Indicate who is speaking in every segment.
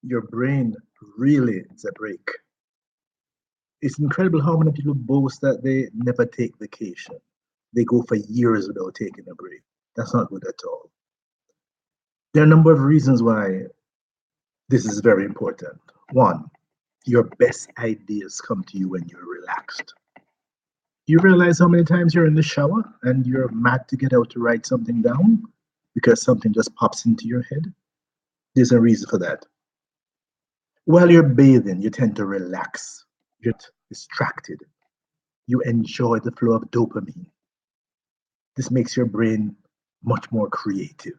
Speaker 1: Your brain really needs a break. It's incredible how many people boast that they never take vacation. They go for years without taking a break. That's not good at all. There are a number of reasons why this is very important. One, your best ideas come to you when you're relaxed. You realize how many times you're in the shower and you're mad to get out to write something down because something just pops into your head? There's a reason for that. While you're bathing, you tend to relax. You're distracted. You enjoy the flow of dopamine. This makes your brain much more creative.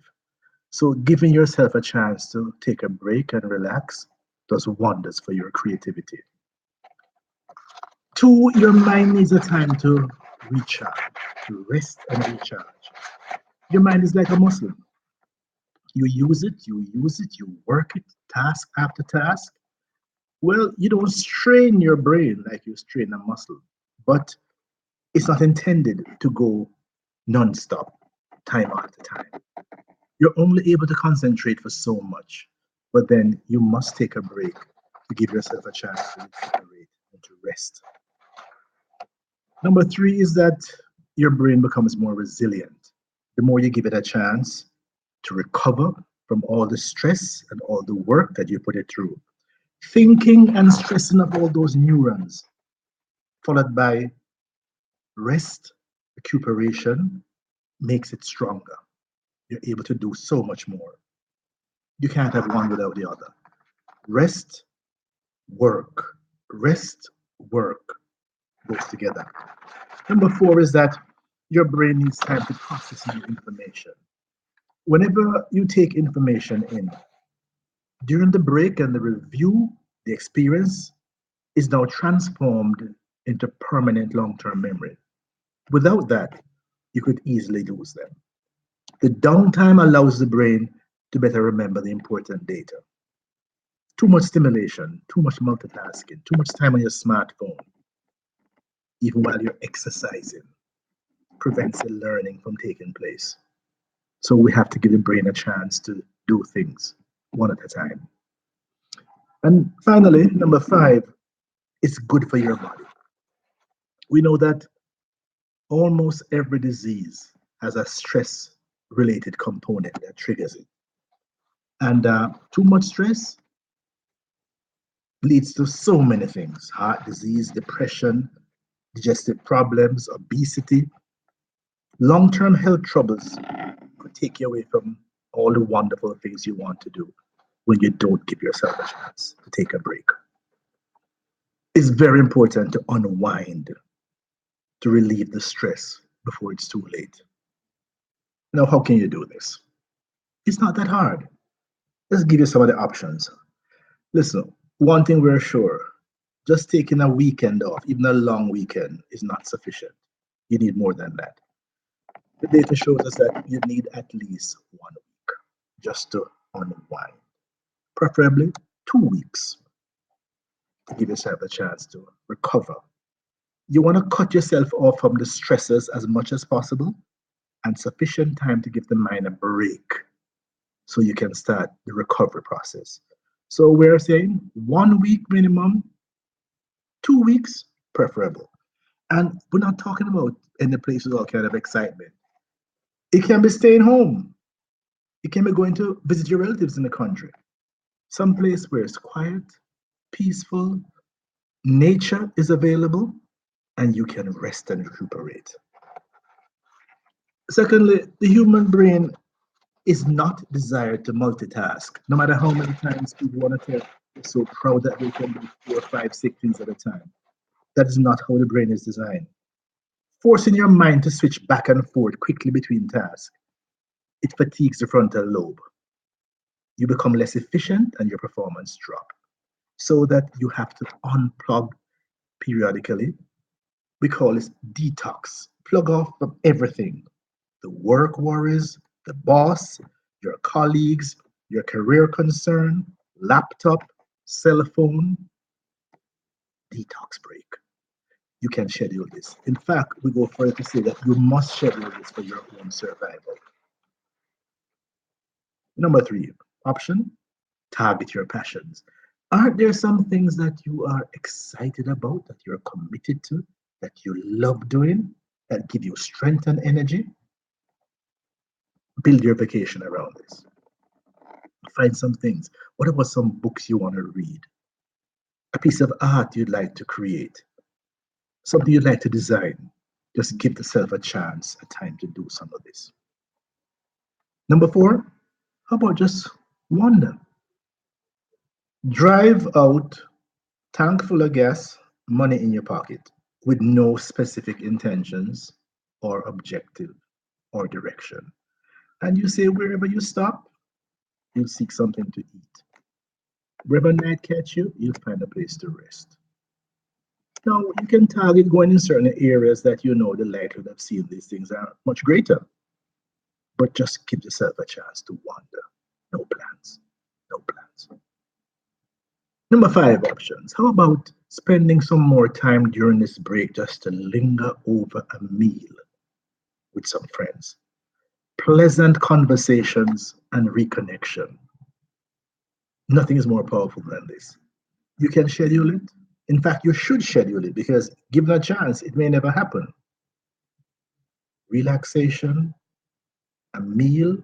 Speaker 1: So, giving yourself a chance to take a break and relax does wonders for your creativity. Two, your mind needs a time to recharge, to rest and recharge. Your mind is like a muscle. You work it task after task. Well, you don't strain your brain like you strain a muscle, but it's not intended to go non-stop, time after time. You're only able to concentrate for so much, but then you must take a break to give yourself a chance to recuperate and to rest. Number three is that your brain becomes more resilient. The more you give it a chance to recover from all the stress and all the work that you put it through, thinking and stressing of all those neurons, followed by rest, recuperation, makes it stronger. You're able to do so much more. You can't have one without the other. Rest, work, rest, work goes together. Number four is that your brain needs time to process new information. Whenever you take information in, during the break and the review, the experience is now transformed into permanent long term memory. Without that, you could easily lose them. The downtime allows the brain to better remember the important data. Too much stimulation, too much multitasking, too much time on your smartphone, even while you're exercising, prevents the learning from taking place. So we have to give the brain a chance to do things one at a time. And finally, number five, it's good for your body. We know that almost every disease has a stress related component that triggers it. And too much stress leads to so many things: heart disease, depression, digestive problems, obesity. Long term health troubles could take you away from all the wonderful things you want to do when you don't give yourself a chance to take a break. It's very important to unwind, to relieve the stress before it's too late. Now, how can you do this? It's not that hard. Let's give you some of the options. Listen, one thing we're sure, just taking a weekend off, even a long weekend, is not sufficient. You need more than that. The data shows us that you need at least 1 week just to unwind, preferably 2 weeks to give yourself a chance to recover. You want to cut yourself off from the stresses as much as possible and sufficient time to give the mind a break so you can start the recovery process. So we're saying 1 week minimum, 2 weeks preferable. And we're not talking about any place with all kind of excitement. It can be staying home. It can be going to visit your relatives in the country. Some place where it's quiet, peaceful, nature is available, and you can rest and recuperate. Secondly, the human brain is not desired to multitask. No matter how many times people want to tell, they're so proud that they can do four, five, six things at a time. That is not how the brain is designed. Forcing your mind to switch back and forth quickly between tasks, it fatigues the frontal lobe. You become less efficient and your performance drop. So that you have to unplug periodically. We call this detox. Plug off from everything: the work worries, the boss, your colleagues, your career concern, laptop, cell phone, detox break. You can schedule this. In fact, we go further to say that you must schedule this for your own survival. Number three option: Target your passions. Aren't there some things that you are excited about, that you're committed to, that you love doing, that give you strength and energy? Build your vacation around this. Find some things. What about some books you want to read? A piece of art you'd like to create? Something you'd like to design? Just give yourself a chance, a time to do some of this. Number four, how about just wander? Drive out, tank full of gas, money in your pocket, with no specific intentions or objective or direction. And you say wherever you stop, you'll seek something to eat. Wherever night catch you, you'll find a place to rest. Now, you can target going in certain areas that you know the likelihood of seeing these things are much greater, but just give yourself a chance to wander. No plans. No plans. Number five options. How about spending some more time during this break just to linger over a meal with some friends? Pleasant conversations and reconnection. Nothing is more powerful than this. You can schedule it. In fact, you should schedule it because given a chance, it may never happen. Relaxation, a meal,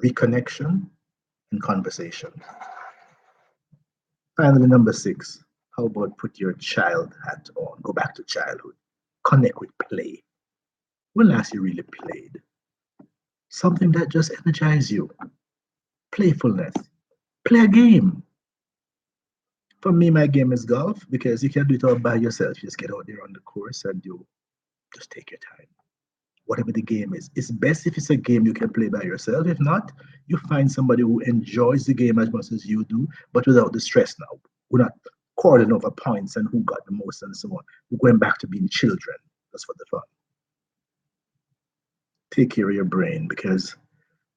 Speaker 1: reconnection, and conversation. Finally, number six, how about put your child hat on? Go back to childhood. Connect with play. When last you really played? Something that just energizes you. Playfulness. Play a game. For me, my game is golf because you can do it all by yourself. You just get out there on the course and you just take your time. Whatever the game is, it's best if it's a game you can play by yourself. If not, you find somebody who enjoys the game as much as you do, but without the stress now. We're not quarreling over points and who got the most and so on. We're going back to being children just for the fun. Take care of your brain because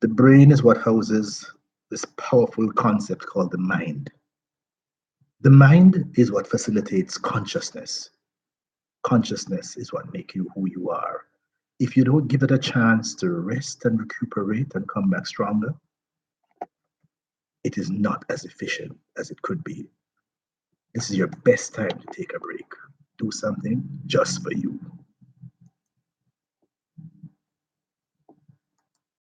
Speaker 1: the brain is what houses this powerful concept called the mind. The mind is what facilitates consciousness. Consciousness is what makes you who you are. If you don't give it a chance to rest and recuperate and come back stronger, it is not as efficient as it could be. This is your best time to take a break. Do something just for you.